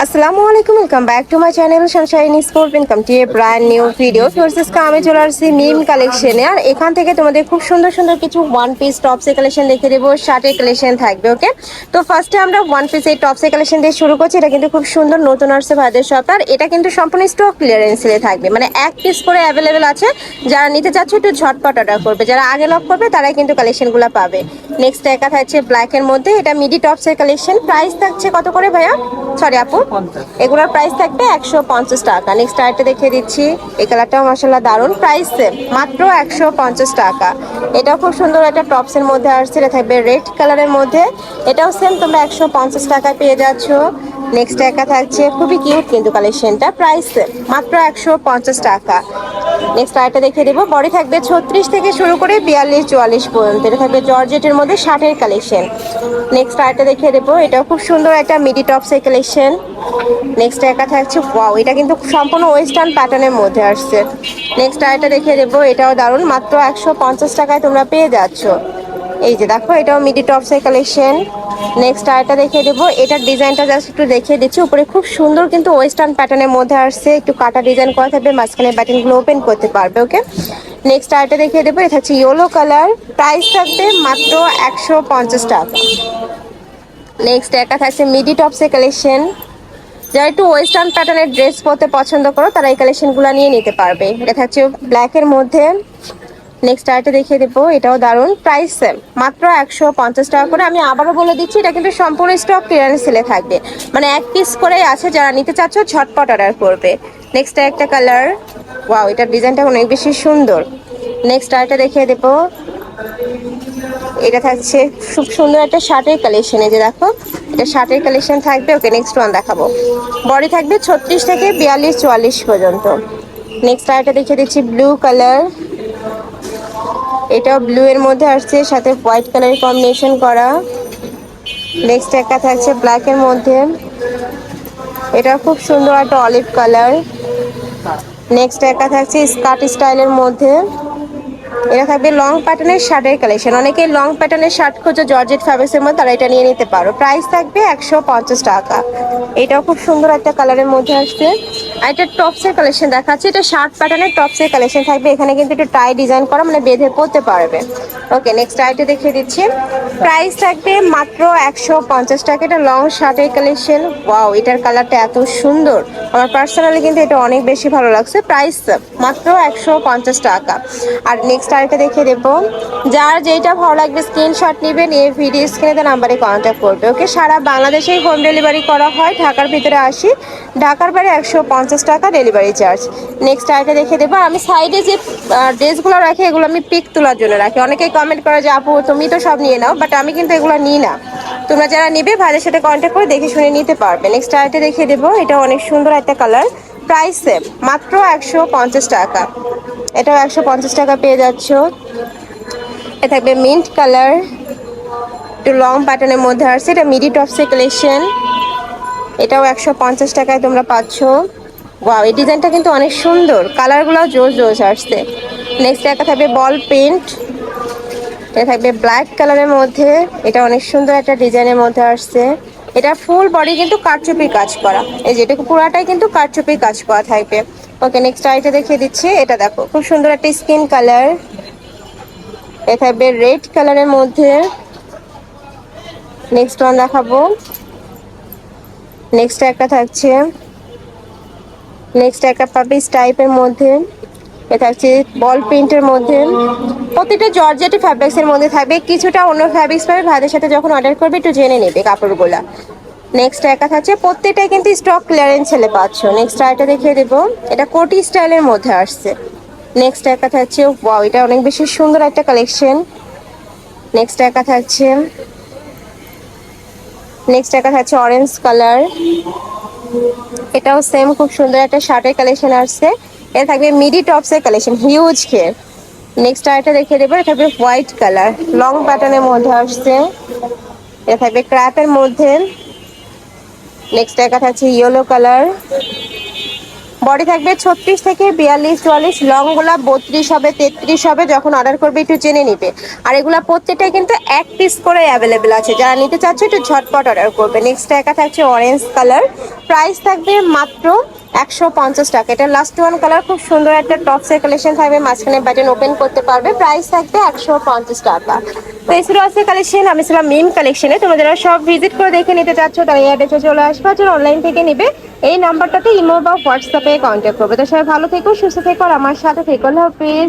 আসসালামু আলাইকুম, welcome back to my channel Sunshine Sport. Welcome to a brand new video. ফোর্সেসকে আমি চলে আসছি মিম কালেকশনে। আর এখান থেকে তোমাদের খুব সুন্দর সুন্দর কিছু ওয়ান পিস টপসের কালেকশন দেখে দেবো, শার্টের কালেকশন থাকবে। ওকে, তো ফার্স্টে আমরা ওয়ান পিস এই টপসের কালেকশন দিয়ে শুরু করছি। এটা কিন্তু খুব সুন্দর নতুন আসছে ভাইদের শপ। আর এটা কিন্তু সম্পূর্ণ স্টক ক্লিয়ারেন্স সেলে থাকবে, মানে এক পিস করে অ্যাভেলেবেল আছে। যারা নিতে চাচ্ছে একটু ঝটপট অর্ডার করবে, যারা আগে লক করবে তারাই কিন্তু কালেকশনগুলো পাবে। নেক্সট একা থাকছে ব্ল্যাকের মধ্যে, এটা মিডি টপসের কালেকশন। প্রাইস থাকছে কত করে ভাইয়া, সরি আপু? এগুলোর প্রাইস থাকবে 150 টাকা। নেক্সট আরেকটা দেখিয়ে দিচ্ছি, এই কালারটাও মাশাআল্লাহ দারুণ, প্রাইস সেম মাত্র 150 টাকা। এটাও খুব সুন্দর একটা টপসের মধ্যে আসছে, এটা থাকবে রেড কালারের মধ্যে। এটাও সেম তোমরা 150 টাকায় পেয়ে যাচ্ছ। নেক্সট একা থাকছে, খুবই কিউট কিন্তু কালেকশনটা, প্রাইস মাত্র 150 টাকা। নেক্সট আরেকটা দেখিয়ে দেবো, বডি থাকবে 36 থেকে শুরু করে 42-44 পর্যন্ত। এটা থাকবে জর্জেটের মধ্যে শার্টের কালেকশন। নেক্সট আরেকটা দেখিয়ে দেবো, এটাও খুব সুন্দর একটা মিডি টপসের কালেকশন। নেক্সট একা থাকছে, ওয়াও, এটা কিন্তু সম্পূর্ণ ওয়েস্টার্ন প্যাটার্নের মধ্যে আসছে। নেক্সট আরেকটা দেখিয়ে দেবো, এটাও দারুণ, মাত্র 150 টাকায় তোমরা পেয়ে যাচ্ছ। এই যে দেখো, এটাও মিডি টপসের কালেকশন। নেক্সট আরেকটা দেখিয়ে দেবো, এটার ডিজাইনটা জাস্ট একটু দেখিয়ে দিচ্ছি। উপরে খুব সুন্দর কিন্তু ওয়েস্টার্ন প্যাটার্নের মধ্যে আসছে, একটু কাটা ডিজাইন করা থাকবে, মাঝখানে বাটনগুলো ওপেন করতে পারবে। ওকে, নেক্সট আরেকটা দেখিয়ে দেবো, এটা হচ্ছে ইয়েলো কালার, প্রাইস থাকবে মাত্র 150 টাকা। নেক্সট একা থাকছে মিডি টপসের কালেকশন। যারা একটু ওয়েস্টার্ন প্যাটার্নের ড্রেস পরতে পছন্দ করো তারা এই কালেকশনগুলো নিয়ে নিতে পারবে। এটা থাকছে ব্ল্যাকের মধ্যে। নেক্সট আরেকটা দেখিয়ে দেবো, এটাও দারুণ, প্রাইস সেম মাত্র 150 টাকা করে। আমি আবারও বলে দিচ্ছি, এটা কিন্তু সম্পূর্ণ স্টক ক্লিয়ারেন্স সেলে থাকবে, মানে এক পিস করেই আছে। যারা নিতে চাচ্ছ ঝটপট অর্ডার করবে। নেক্সট একটা কালার, ওয়াও, এটার ডিজাইনটা অনেক বেশি সুন্দর। নেক্সট আরেকটা দেখিয়ে দেবো, এটা থাকছে খুব সুন্দর একটা শার্টের কালেকশন। এই যে দেখো, এটা শার্টের কালেকশন থাকবে। ওকে, নেক্সট ওয়ান দেখাবো, বডি থাকবে 36 থেকে 42-44 পর্যন্ত। নেক্সট আরেকটা দেখিয়ে দিচ্ছি, ব্লু কালার, এটাও ব্লু এর মধ্যে আসছে, সাথে হোয়াইট কালারের কম্বিনেশন করা। নেক্সট একটা থাকছে ব্ল্যাকের মধ্যে, এটা খুব সুন্দর একটা অলিভ কালার। নেক্সট একটা থাকছে স্কার্ট স্টাইলের মধ্যে, এটা থাকবে লং প্যাটার্নের শার্টের কালেকশন। অনেকেই লং প্যাটার্নের শার্ট খোঁজো জর্জেট ফ্যাব্রিক্সের মধ্যে, তারা এটা নিয়ে নিতে পারো। প্রাইস থাকবে 150 টাকা। এটাও খুব সুন্দর একটা কালারের মধ্যে আসছে। আর এটা টপসের কালেকশন দেখাচ্ছে, এটা শার্ট প্যাটার্নের টপসের কালেকশন থাকবে। এখানে কিন্তু একটু টাই ডিজাইন করা, মানে বেঁধে পরতে পারবে। ওকে, নেক্সট আইটে দেখিয়ে দিচ্ছি, প্রাইস থাকবে মাত্র 150 টাকা। এটা লং শার্টের কালেকশন। ওয়াও, এটার কালারটা এত সুন্দর, আমার পার্সোনালি কিন্তু এটা অনেক বেশি ভালো লাগছে। প্রাইস মাত্র 150 টাকা। আর নেক্সট আরেকটা দেখিয়ে দেবো, যার যেটা ভালো লাগবে স্ক্রিনশট নিবে, নিয়ে ভিডিও স্ক্রিনে নাম্বারে কন্ট্যাক্ট করবে। ওকে, সারা বাংলাদেশেই হোম ডেলিভারি করা হয়। ঢাকার ভিতরে 80, ঢাকার বাইরে 150 টাকা ডেলিভারি চার্জ। নেক্সট আরেকটা দেখিয়ে দেবো, আমি সাইডে যে ড্রেসগুলো রাখি এগুলো আমি পিক তোলার জন্য রাখি। অনেকেই কমেন্ট করে যে আপু তুমি তো সব নিয়ে নাও, বাট আমি কিন্তু এগুলো নিই না। তোমরা যারা নিবে ভাইদের সাথে কন্ট্যাক্ট করে দেখে শুনে নিতে পারবে। নেক্সট আরেকটা দেখিয়ে দেবো, এটা অনেক সুন্দর একটা কালার, প্রাইস সেম মাত্র 150 টাকা। এটাও 150 টাকা পেয়ে যাচ্ছ। এটা থাকবে মিন্ট কালার, একটু লং প্যাটার্নের মধ্যে আসছে, এটা মিডি টপসের কালেকশন। এটাও 150 টাকায় তোমরা পাচ্ছ। ওয়াও, এই ডিজাইনটা কিন্তু অনেক সুন্দর, কালারগুলো জোস জোস আসছে। নেক্সট একটা থাকবে বল প্রিন্ট, এটা থাকবে ব্ল্যাক কালারের মধ্যে। এটা অনেক সুন্দর একটা ডিজাইনের মধ্যে আসছে। এটা ফুল বডি কিন্তু কারচুপির কাজ করা, এই যে এটা পুরাটাই কিন্তু কারচুপির কাজ করা থাকবে। ওকে, নেক্সট আইটা দেখিয়ে দিচ্ছি, এটা দেখো খুব সুন্দর একটা স্কিন কালার, এটা থাকবে রেড কালারের মধ্যে। নেক্সট ওয়ান দেখাবো, নেক্সট একটা থাকছে, নেক্সট একটা পাপিস টাইপের মধ্যে, এটা থাকছে বল প্রিন্টের মধ্যে। প্রতিটা জর্জেট ফ্যাব্রিক্সের মধ্যে থাকবে, কিছুটা অন্য ফ্যাব্রিক্স পাবে। ভাইদের সাথে যখন অর্ডার করবে একটু জেনে নেবে কাপড়গুলা। নেক্সট একা থাকছে, প্রত্যেকটাই কিন্তু স্টক ক্লিয়ারেন্স ছেলে পাচ্ছ। নেক্সট আইটা দেখিয়ে দেবো, এটা কোটি স্টাইলের মধ্যে আসছে। নেক্সট একা থাকছে, ওয়াও, এটা অনেক বেশি সুন্দর একটা কালেকশন। নেক্সট একা থাকছে, নেক্সট একা থাকছে অরেঞ্জ কালার, এটাও সেম খুব সুন্দর একটা শার্টের কালেকশন আসছে। এটা থাকবে মিডি টপসের কালেকশন, হিউজ খেয়ে। নেক্সট আরেকটা দেখিয়ে দেবো, এটা থাকবে হোয়াইট কালার, লং প্যাটার্নের মধ্যে আসছে। এটা থাকবে ক্র্যাপের মধ্যে। নেক্সট একা থাকছে ইয়েলো কালার, বডি থাকবে 36 থেকে 42 44, লং গুলা 32 হবে 33 হবে, যখন অর্ডার করবে একটু জেনে নিবে। আর এগুলা প্রত্যেকটাই কিন্তু এক পিস করে অ্যাভেলেবেল আছে, যারা নিতে চাচ্ছে একটু ঝটপট অর্ডার করবে। নেক্সট একা থাকছে অরেঞ্জ কালার, প্রাইস থাকবে মাত্র 150 টাকা। এটা লাস্ট ওয়ান কালার, খুব সুন্দর একটা টপসের কালেকশন থাকবে, মাঝখানে বাটন ওপেন করতে পারবে, প্রাইস থাকবে 150 টাকা। তো এই ছিল আজকে কালেকশন, আমি ছিলাম মিম কালেকশনে। তোমরা যারা সব ভিজিট করে দেখে নিতে চাচ্ছ তারা এই অ্যাড্রেসে চলে আসবে, যারা অনলাইন থেকে নিবে এই নাম্বারটাতে ইমো বা হোয়াটসঅ্যাপে কন্ট্যাক্ট করবে। তো সবাই ভালো থেকো, সুস্থ থেকো আর আমার সাথে থেকো। আল্লাহ হাফেজ।